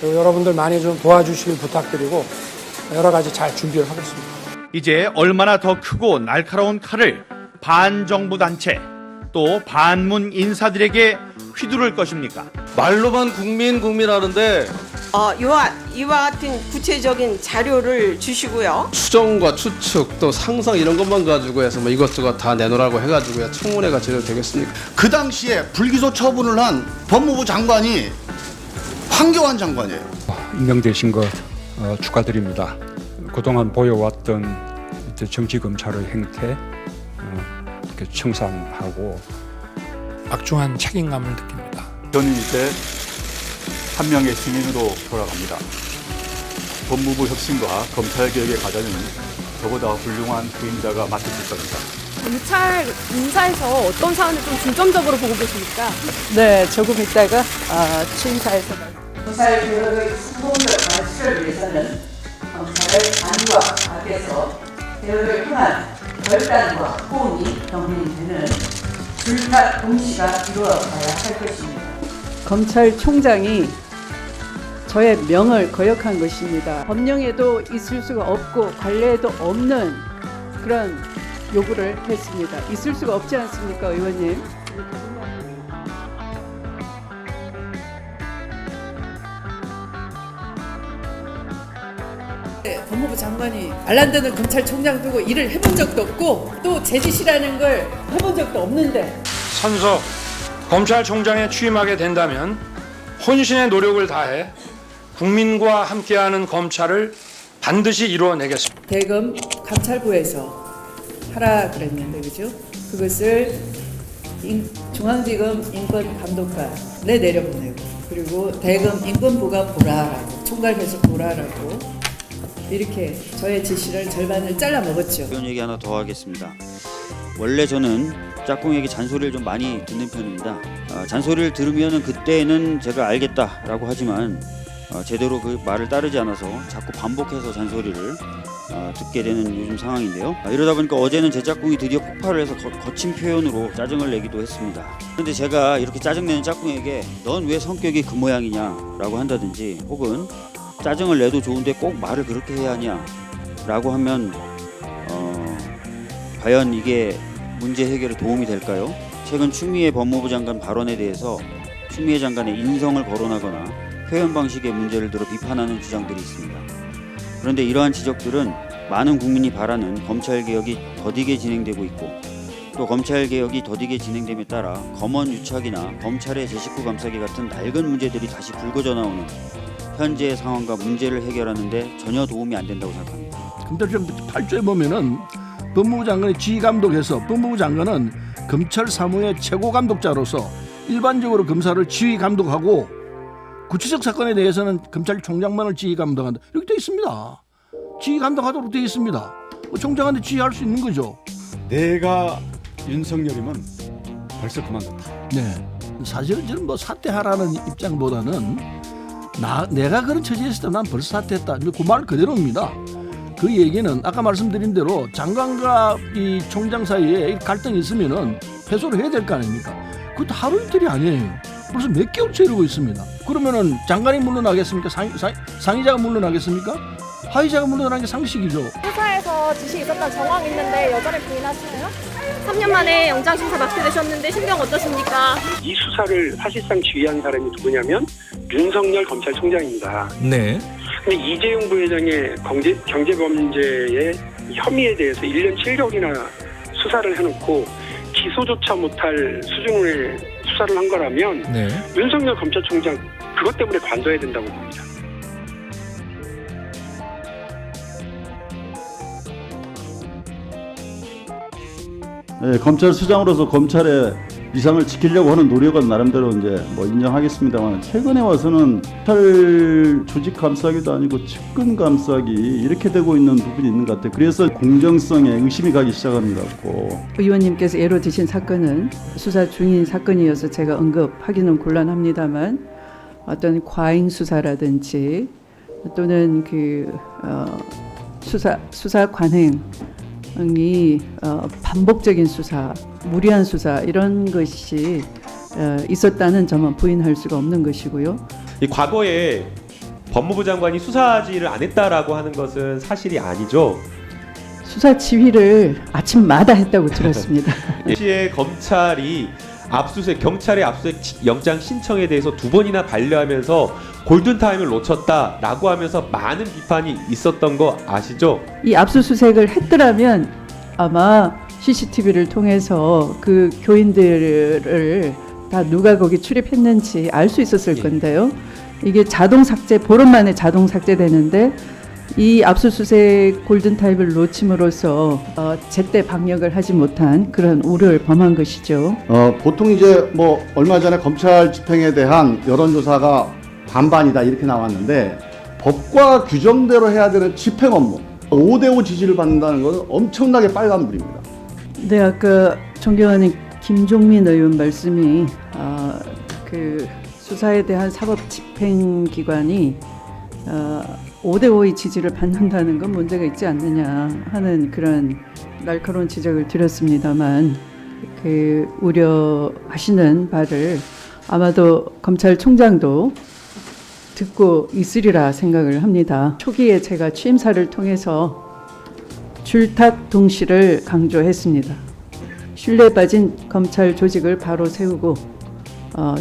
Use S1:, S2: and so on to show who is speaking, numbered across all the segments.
S1: 여러분들 많이 좀 도와주시길 부탁드리고 여러 가지 잘 준비를 하겠습니다.
S2: 이제 얼마나 더 크고 날카로운 칼을 반정부 단체 또 반문 인사들에게 휘두를 것입니까?
S3: 말로만 국민하는데
S4: 이와 같은 구체적인 자료를 주시고요.
S3: 추정과 추측 또 상상 이런 것만 가지고 해서 뭐 이것저것 다 내놓으라고 해가지고야 청문회가 제대로 되겠습니까?
S5: 그 당시에 불기소 처분을 한 법무부 장관이 황교안 장관이에요.
S6: 임명되신 것 축하드립니다. 그동안 보여왔던 정치검찰의 행태 이렇게 청산하고
S1: 막중한 책임감을 느낍니다.
S7: 저는 이제 한 명의 시민으로 돌아갑니다. 법무부 혁신과 검찰개혁의 과제는 저보다 훌륭한 후임자가 맡으실 겁니다.
S8: 검찰 인사에서 어떤 사안을 좀 중점적으로 보고 계십니까?
S9: 네, 조금 있다가 취임사에서
S4: 검찰개혁의 성공적 발실을 위해서는 검찰의 안과 밖에서 개혁을 향한 결단과 호응이 병행되는 불타 동시가 이루어져야 할 것입니다.
S9: 검찰총장이 저의 명을 거역한 것입니다. 법령에도 있을 수가 없고 관례에도 없는 그런 요구를 했습니다. 있을 수가 없지 않습니까, 의원님?
S10: 법무부 장관이 알란드는 검찰총장 두고 일을 해본 적도 없고 또 제 짓이라는 걸 해본 적도 없는데
S11: 선서 검찰총장에 취임하게 된다면 혼신의 노력을 다해 국민과 함께하는 검찰을 반드시 이루어내겠습니다.
S10: 대검 감찰부에서 하라 그랬는데 그죠? 그것을 중앙지검 인권감독관에 내려보내고 그리고 대검 인권부가 보라라고 총괄해서 보라라고 이렇게 저의 지시를 절반을 잘라 먹었죠.
S12: 이런 얘기 하나 더 하겠습니다. 원래 저는 짝꿍에게 잔소리를 좀 많이 듣는 편입니다. 잔소리를 들으면 그때는 제가 알겠다라고 하지만 제대로 그 말을 따르지 않아서 자꾸 반복해서 잔소리를 듣게 되는 요즘 상황인데요. 이러다 보니까 어제는 제 짝꿍이 드디어 폭발을 해서 거친 표현으로 짜증을 내기도 했습니다. 그런데 제가 이렇게 짜증내는 짝꿍에게 넌 왜 성격이 그 모양이냐 라고 한다든지 혹은 짜증을 내도 좋은데 꼭 말을 그렇게 해야 하냐 라고 하면 과연 이게 문제 해결에 도움이 될까요? 최근 추미애 법무부 장관 발언에 대해서 추미애 장관의 인성을 거론하거나 표현 방식의 문제를 들어 비판하는 주장들이 있습니다. 그런데 이러한 지적들은 많은 국민이 바라는 검찰개혁이 더디게 진행되고 있고 또 검찰개혁이 더디게 진행됨에 따라 검언 유착이나 검찰의 제19 감싸기 같은 낡은 문제들이 다시 불거져 나오는 현재의 상황과 문제를 해결하는 데 전혀 도움이 안 된다고 생각합니다.
S5: 근데 좀 8조에 보면은 법무부 장관이 지휘감독해서 법무부 장관은 검찰 사무의 최고 감독자로서 일반적으로 검사를 지휘감독하고 구체적 사건에 대해서는 검찰총장만을 지휘감독한다. 이렇게 되어 있습니다. 지휘감독하도록 되어 있습니다. 총장한테 지휘할 수 있는 거죠.
S7: 내가 윤석열이면 벌써 그만뒀다.
S5: 네. 사실은 저는 뭐 사퇴하라는 입장보다는 내가 그런 처지에 있을 때 난 벌써 사퇴했다. 그 말 그대로입니다. 그 얘기는 아까 말씀드린 대로 장관과 이 총장 사이에 갈등이 있으면은 해소를 해야 될 거 아닙니까? 그것도 하루 이틀이 아니에요. 벌써 몇 개월째 이러고 있습니다. 그러면은 장관이 물러나겠습니까? 상의자가 물러나겠습니까? 하의자가 물러나는 게 상식이죠.
S8: 수사에서 지시 있었던 정황이 있는데 여전히 부인하시나요? 3년 만에 영장심사 맡게 되셨는데 심경 어떠십니까?
S13: 이 수사를 사실상 지휘한 사람이 누구냐면 윤석열 검찰총장입니다.
S2: 네.
S13: 근데 이재용 부회장의 경제범죄의 혐의에 대해서 1년 7개월이나 수사를 해놓고 기소조차 못할 수준의 수사를 한 거라면
S2: 네.
S13: 윤석열 검찰총장 그것 때문에 관둬야 된다고 봅니다.
S7: 네, 검찰 수장으로서 검찰의 위상을 지키려고 하는 노력은 나름대로 이제 뭐 인정하겠습니다만 최근에 와서는 검찰 조직 감싸기도 아니고 측근 감싸기 이렇게 되고 있는 부분이 있는 것 같아요. 그래서 공정성에 의심이 가기 시작하는 것 같고.
S9: 의원님께서 예로 드신 사건은 수사 중인 사건이어서 제가 언급하기는 곤란합니다만 어떤 과잉 수사라든지 또는 수사 관행 이 반복적인 수사, 무리한 수사 이런 것이 있었다는 점은 부인할 수가 없는 것이고요.
S14: 이 과거에 법무부 장관이 수사 지휘를 안 했다라고 하는 것은 사실이 아니죠.
S9: 수사 지휘를 아침마다 했다고 들었습니다.
S14: 시에 검찰이 경찰의 압수수색 영장 신청에 대해서 2번이나 반려하면서 골든타임을 놓쳤다라고 하면서 많은 비판이 있었던 거 아시죠?
S9: 이 압수수색을 했더라면 아마 CCTV를 통해서 그 교인들을 다 누가 거기 출입했는지 알 수 있었을 건데요. 이게 자동 삭제, 보름 만에 자동 삭제되는데 이 압수수색 골든타임을 놓침으로써 제때 방역을 하지 못한 그런 우려를 범한 것이죠.
S15: 보통 이제 뭐 얼마 전에 검찰 집행에 대한 여론조사가 반반이다 이렇게 나왔는데 법과 규정대로 해야 되는 집행 업무 5대5 지지를 받는다는 것은 엄청나게 빨간불입니다.
S9: 네, 아까 존경하는 김종민 의원 말씀이 그 수사에 대한 사법 집행기관이 5대5의 지지를 받는다는 건 문제가 있지 않느냐 하는 그런 날카로운 지적을 드렸습니다만 그 우려하시는 바를 아마도 검찰총장도 듣고 있으리라 생각을 합니다. 초기에 제가 취임사를 통해서 줄탁 동시를 강조했습니다. 신뢰에 빠진 검찰 조직을 바로 세우고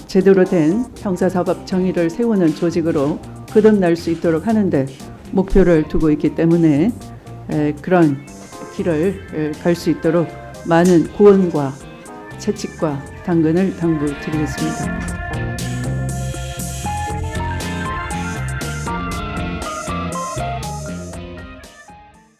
S9: 제대로 된 형사사법 정의를 세우는 조직으로 거듭날 수 있도록 하는데 목표를 두고 있기 때문에 그런 길을 갈 수 있도록 많은 고언과 채찍과 당근을 당부드리겠습니다.